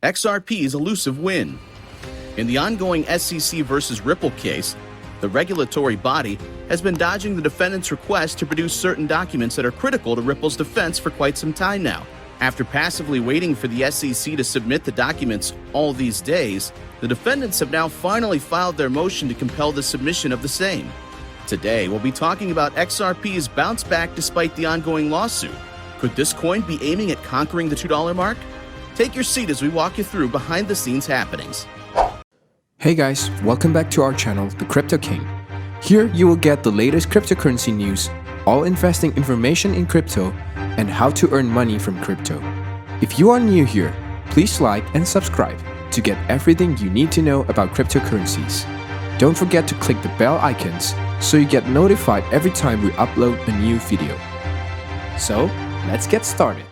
XRPs Elusive Win. In the ongoing SEC versus Ripple case, the regulatory body has been dodging the defendant's request to produce certain documents that are critical to Ripple's defense for quite some time now. After passively waiting for the SEC to submit the documents all these days, the defendants have now finally filed their motion to compel the submission of the same. Today, we'll be talking about XRPs Bounce back despite the ongoing lawsuit. Could this coin be aiming at conquering the $2 mark? Take your seat as we walk you through behind-the-scenes happenings. Hey guys, welcome back to our channel, The Crypto King. Here you will get the latest cryptocurrency news, all investing information in crypto, and how to earn money from crypto. If you are new here, please like and subscribe to get everything you need to know about cryptocurrencies. Don't forget to click the bell icons so you get notified every time we upload a new video. So, let's get started.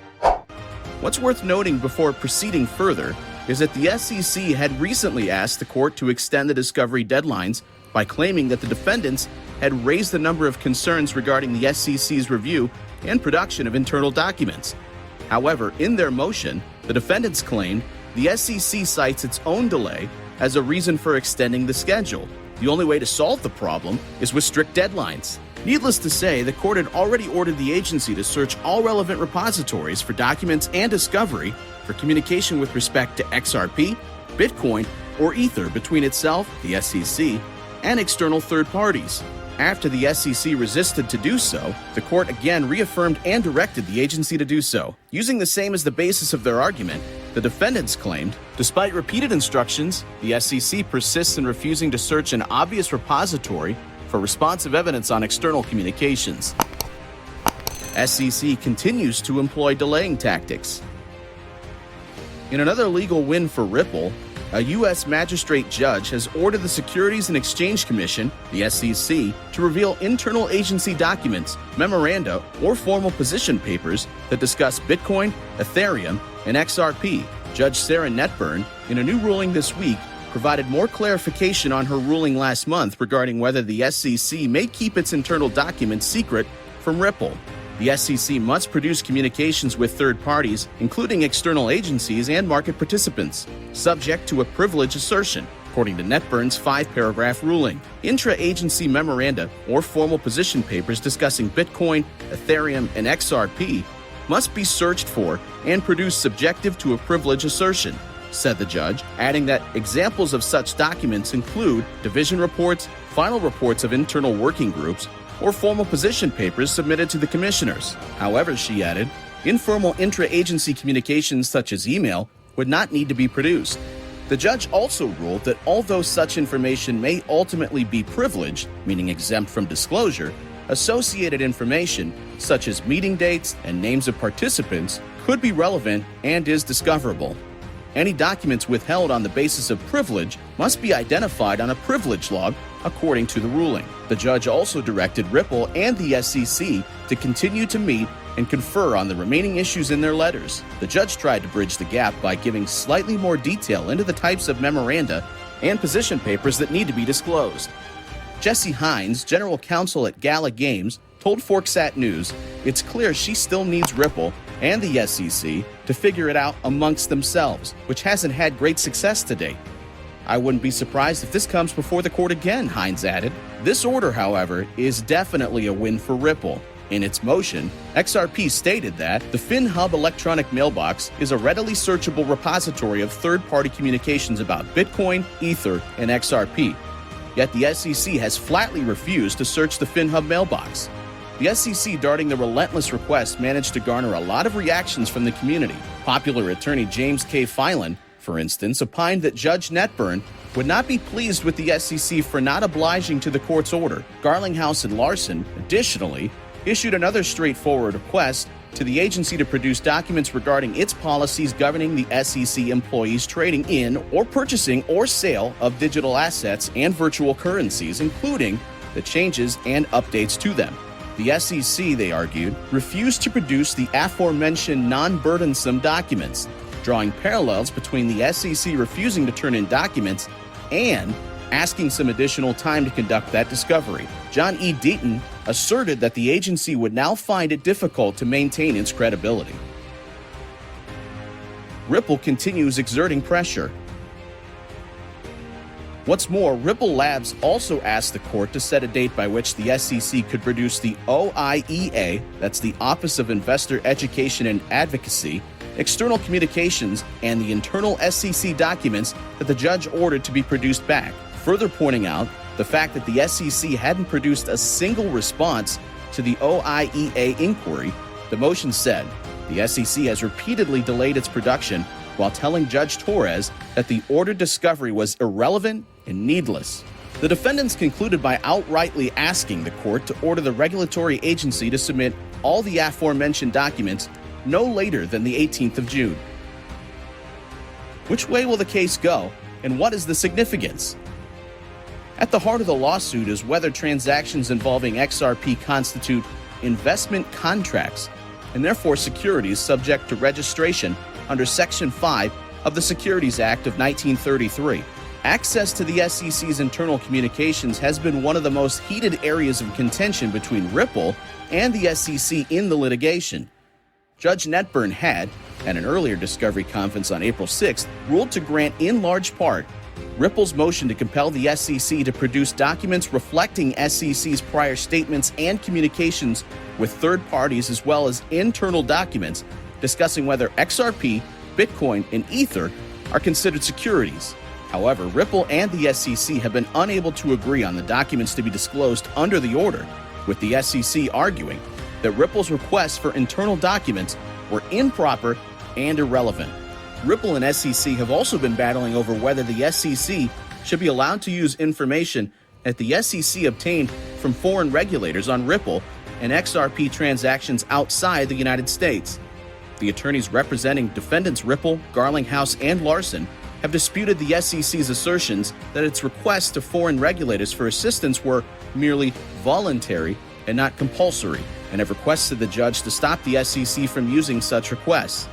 What's worth noting before proceeding further is that the SEC had recently asked the court to extend the discovery deadlines by claiming that the defendants had raised the number of concerns regarding the SEC's review and production of internal documents. However, in their motion, the defendants claimed the SEC cites its own delay as a reason for extending the schedule. The only way to solve the problem is with strict deadlines. Needless to say, the court had already ordered the agency to search all relevant repositories for documents and discovery for communication with respect to XRP, Bitcoin, or Ether between itself, the SEC, and external third parties. After the SEC resisted to do so, the court again reaffirmed and directed the agency to do so. Using the same as the basis of their argument, the defendants claimed, despite repeated instructions, the SEC persists in refusing to search an obvious repository for responsive evidence on external communications. SEC continues to employ delaying tactics. In another legal win for Ripple, a U.S. magistrate judge has ordered the Securities and Exchange Commission, the SEC, to reveal internal agency documents, memoranda, or formal position papers that discuss Bitcoin, Ethereum, and XRP. Judge Sarah Netburn, in a new ruling this week, provided more clarification on her ruling last month regarding whether the SEC may keep its internal documents secret from Ripple. The SEC must produce communications with third parties, including external agencies and market participants, subject to a privilege assertion, according to Netburn's 5-paragraph ruling. Intra-agency memoranda or formal position papers discussing Bitcoin, Ethereum, and XRP must be searched for and produced subjective to a privilege assertion, said the judge, adding that examples of such documents include division reports, final reports of internal working groups, or formal position papers submitted to the commissioners. However, she added, informal intra-agency communications such as email would not need to be produced. The judge also ruled that although such information may ultimately be privileged, meaning exempt from disclosure, associated information, such as meeting dates and names of participants, could be relevant and is discoverable. Any documents withheld on the basis of privilege must be identified on a privilege log, according to the ruling. The judge also directed Ripple and the SEC to continue to meet and confer on the remaining issues in their letters. The judge tried to bridge the gap by giving slightly more detail into the types of memoranda and position papers that need to be disclosed. Jesse Hines, general counsel at Gala Games, told Forksat News it's clear she still needs Ripple and the SEC to figure it out amongst themselves, which hasn't had great success to date. I wouldn't be surprised if this comes before the court again, Hines added. This order, however, is definitely a win for Ripple. In its motion, XRP stated that the FinHub electronic mailbox is a readily searchable repository of third-party communications about Bitcoin, Ether, and XRP. Yet the SEC has flatly refused to search the FinHub mailbox. The SEC, darting the relentless request, managed to garner a lot of reactions from the community. Popular attorney James K. Filan, for instance, opined that Judge Netburn would not be pleased with the SEC for not obliging to the court's order. Garlinghouse and Larson, additionally, issued another straightforward request to the agency to produce documents regarding its policies governing the SEC employees trading in or purchasing or sale of digital assets and virtual currencies, including the changes and updates to them. The SEC, they argued, refused to produce the aforementioned non-burdensome documents, drawing parallels between the SEC refusing to turn in documents and asking some additional time to conduct that discovery. John E. Deaton asserted that the agency would now find it difficult to maintain its credibility. Ripple continues exerting pressure. What's more, Ripple Labs also asked the court to set a date by which the SEC could produce the OIEA, that's the Office of Investor Education and Advocacy, external communications, and the internal SEC documents that the judge ordered to be produced back, further pointing out the fact that the SEC hadn't produced a single response to the OIEA inquiry. The motion said the SEC has repeatedly delayed its production while telling Judge Torres that the ordered discovery was irrelevant and needless. The defendants concluded by outrightly asking the court to order the regulatory agency to submit all the aforementioned documents no later than the 18th of June. Which way will the case go, and what is the significance? At the heart of the lawsuit is whether transactions involving XRP constitute investment contracts and therefore securities subject to registration under Section 5 of the Securities Act of 1933. Access to the SEC's internal communications has been one of the most heated areas of contention between Ripple and the SEC in the litigation. Judge Netburn had, at an earlier discovery conference on April 6th, ruled to grant in large part Ripple's motion to compel the SEC to produce documents reflecting SEC's prior statements and communications with third parties, as well as internal documents discussing whether XRP, Bitcoin, and Ether are considered securities. However, Ripple and the SEC have been unable to agree on the documents to be disclosed under the order, with the SEC arguing that Ripple's requests for internal documents were improper and irrelevant. Ripple and SEC have also been battling over whether the SEC should be allowed to use information that the SEC obtained from foreign regulators on Ripple and XRP transactions outside the United States. The attorneys representing defendants Ripple, Garlinghouse, and Larson have disputed the SEC's assertions that its requests to foreign regulators for assistance were merely voluntary and not compulsory, and have requested the judge to stop the SEC from using such requests.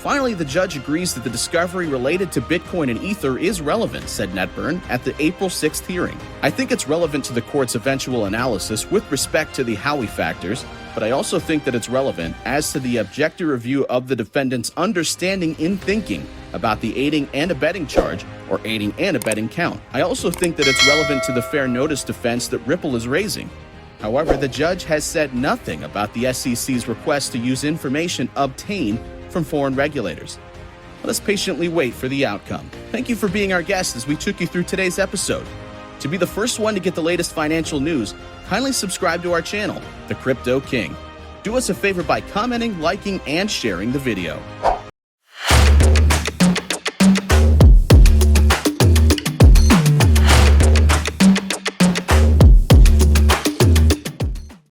Finally, the judge agrees that the discovery related to Bitcoin and Ether is relevant, said Netburn at the April 6th hearing. I think it's relevant to the court's eventual analysis with respect to the Howey factors, but I also think that it's relevant as to the objective review of the defendant's understanding in thinking about the aiding and abetting charge or aiding and abetting count. I also think that it's relevant to the fair notice defense that Ripple is raising. However, the judge has said nothing about the SEC's request to use information obtained from foreign regulators. Let us patiently wait for the outcome. Thank you for being our guest as we took you through today's episode. To be the first one to get the latest financial news, kindly subscribe to our channel, The Crypto King. Do us a favor by commenting, liking, and sharing the video.